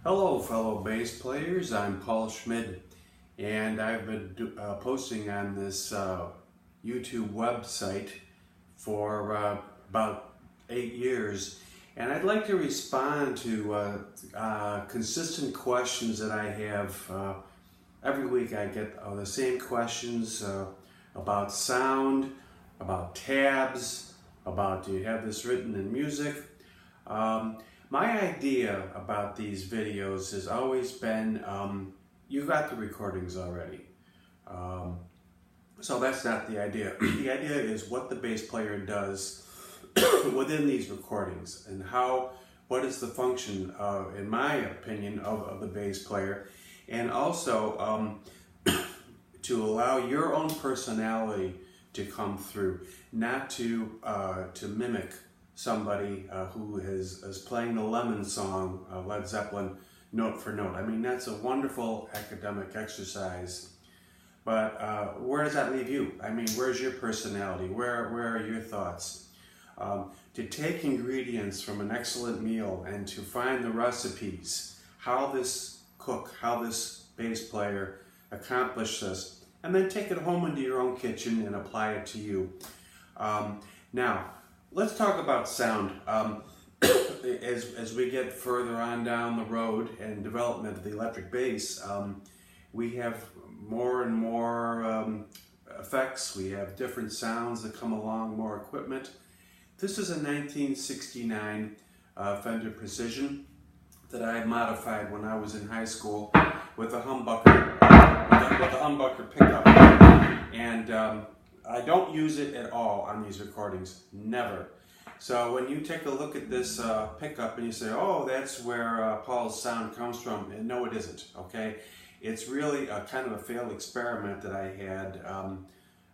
Hello fellow bass players, I'm Paul Schmid and I've been posting on this YouTube website for about 8 years, and I'd like to respond to consistent questions that I have. Every week I get the same questions about sound, about tabs, about do you have this written in music. My idea about these videos has always been, you got the recordings already. So that's not the idea. The idea is what the bass player does within these recordings and what is the function, in my opinion, of the bass player. And also to allow your own personality to come through, not to mimic somebody who is playing the Lemon song, Led Zeppelin, note for note. I mean, that's a wonderful academic exercise, but where does that leave you? I mean, where's your personality? Where are your thoughts? To take ingredients from an excellent meal and to find the recipes, how this cook, how this bass player accomplished this, and then take it home into your own kitchen and apply it to you. Now, let's talk about sound. As we get further on down the road and development of the electric bass, we have more and more effects. We have different sounds that come along, more equipment. This is a 1969 Fender Precision that I modified when I was in high school with a humbucker pickup, and I don't use it at all on these recordings, never. So when you take a look at this pickup and you say, oh, that's where Paul's sound comes from, and no, it isn't, okay? It's really a kind of a failed experiment that I had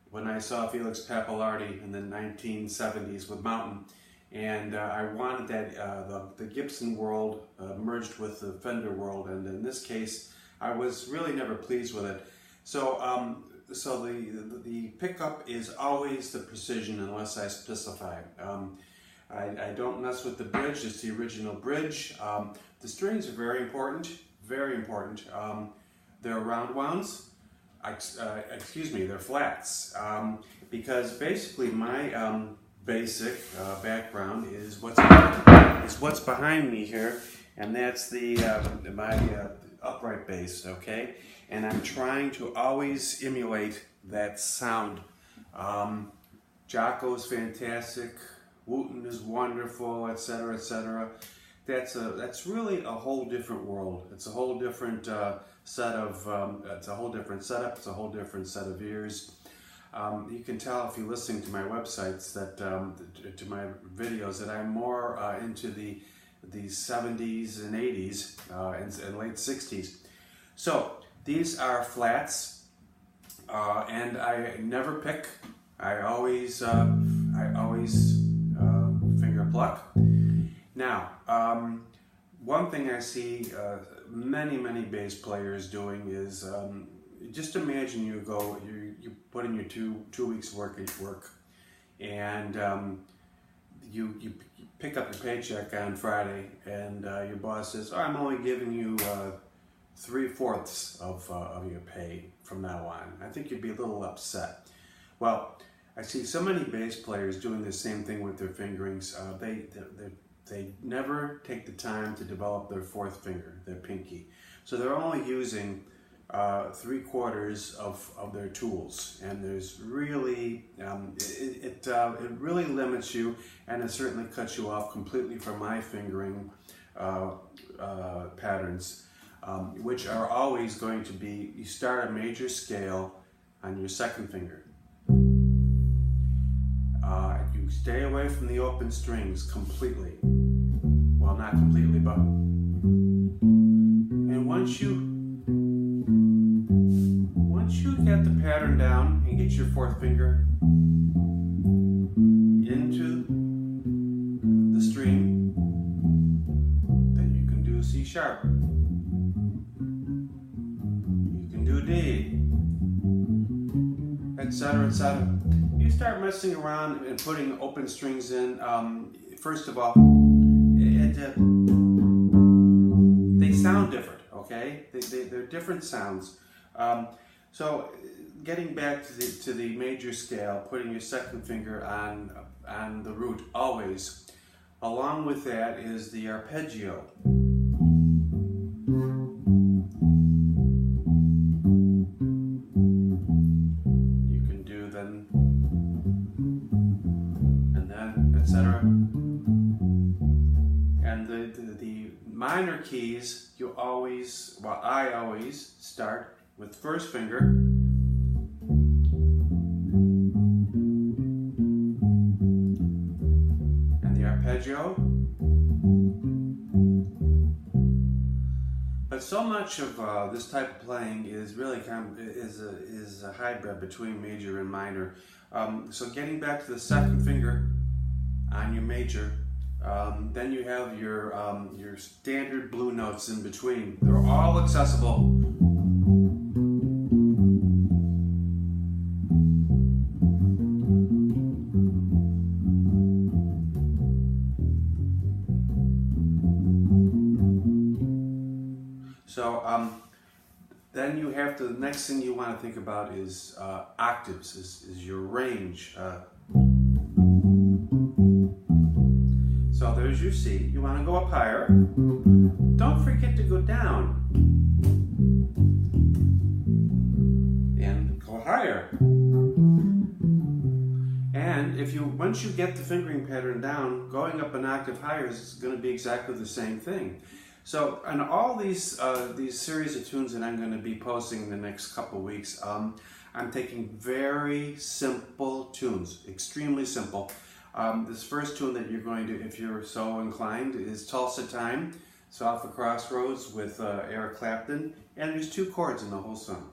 when I saw Felix Pappalardi in the 1970s with Mountain, and I wanted that the Gibson world merged with the Fender world, and in this case, I was really never pleased with it. So so the pickup is always the Precision unless I specify. I don't mess with the bridge, it's the original bridge. The strings are very important, very important. They're round wounds, they're flats. Because basically my basic background is what's behind me here, and that's my upright bass, okay? And I'm trying to always emulate that sound. Jocko's fantastic, Wooten is wonderful, etc., etc. That's really a whole different world. It's a whole different it's a whole different setup. It's a whole different set of ears. You can tell if you're listening to my websites that to my videos that I'm more into the 70s and 80s and late 60s. So these are flats, and I never pick. I always finger pluck. Now, one thing I see many bass players doing is just imagine you put in your two weeks work each work, and you pick up your paycheck on Friday, and your boss says, oh, I'm only giving you 3/4 of your pay from now on. I think you'd be a little upset. Well, I see so many bass players doing the same thing with their fingerings. They never take the time to develop their fourth finger, their pinky. So they're only using 3/4 of their tools, and there's really it really limits you, and it certainly cuts you off completely from my fingering patterns, which are always going to be, you start a major scale on your second finger. You stay away from the open strings completely. Well, not completely, but... And once you get the pattern down and get your fourth finger into the string, then you can do C sharp. You can do D, etc., etc. You start messing around and putting open strings in. First of all, they sound different, okay? They're different sounds. So getting back to the major scale, putting your second finger on the root always. Along with that is the arpeggio. You can do then, and then, etc. And the minor keys, you always, well, I always start with first finger, and the arpeggio. But so much of this type of playing is really is a hybrid between major and minor. So getting back to the second finger on your major, then you have your standard blue notes in between. They're all accessible. So then you have to, the next thing you want to think about is octaves, is your range. So there's your C. You want to go up higher. Don't forget to go down. And go higher. And if once you get the fingering pattern down, going up an octave higher is going to be exactly the same thing. So on all these series of tunes that I'm going to be posting in the next couple of weeks, I'm taking very simple tunes, extremely simple. This first tune that you're going to, if you're so inclined, is Tulsa Time. It's off of Crossroads with Eric Clapton, and there's 2 chords in the whole song.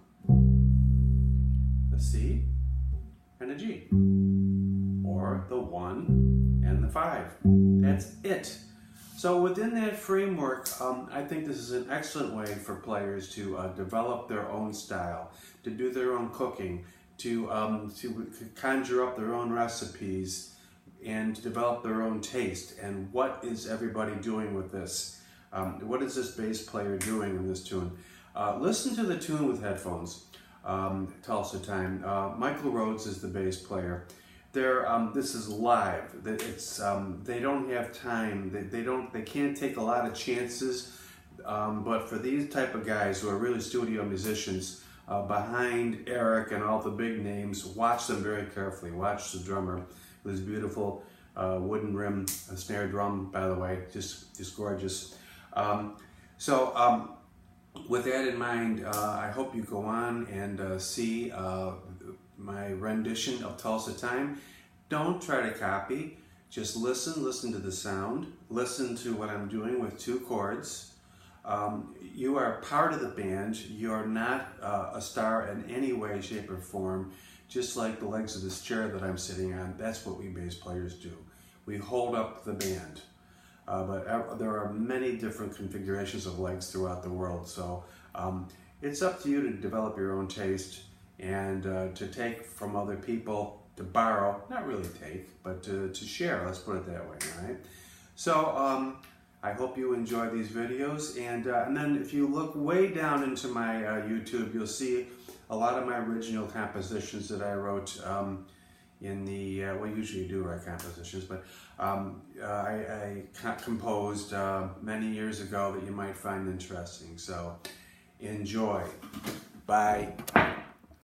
A C and a G, or the 1 and the 5. That's it. So within that framework, I think this is an excellent way for players to develop their own style, to do their own cooking, to conjure up their own recipes, and to develop their own taste. And what is everybody doing with this? What is this bass player doing in this tune? Listen to the tune with headphones, Tulsa Time. Michael Rhodes is the bass player. This is live. It's they don't have time. They can't take a lot of chances. But for these type of guys who are really studio musicians, behind Eric and all the big names, watch them very carefully. Watch the drummer with his beautiful wooden rim snare drum. By the way, just gorgeous. With that in mind, I hope you go on and see my rendition of Tulsa Time. Don't try to copy, just listen to the sound, listen to what I'm doing with 2 chords. You are part of the band, you're not a star in any way, shape, or form, just like the legs of this chair that I'm sitting on. That's what we bass players do. We hold up the band. But there are many different configurations of legs throughout the world, so it's up to you to develop your own taste and to take from other people, to borrow, not really take, but to share, let's put it that way, right? So I hope you enjoy these videos, and then if you look way down into my YouTube, you'll see a lot of my original compositions that I wrote in the, we usually do write compositions, but I composed many years ago that you might find interesting. So enjoy. Bye.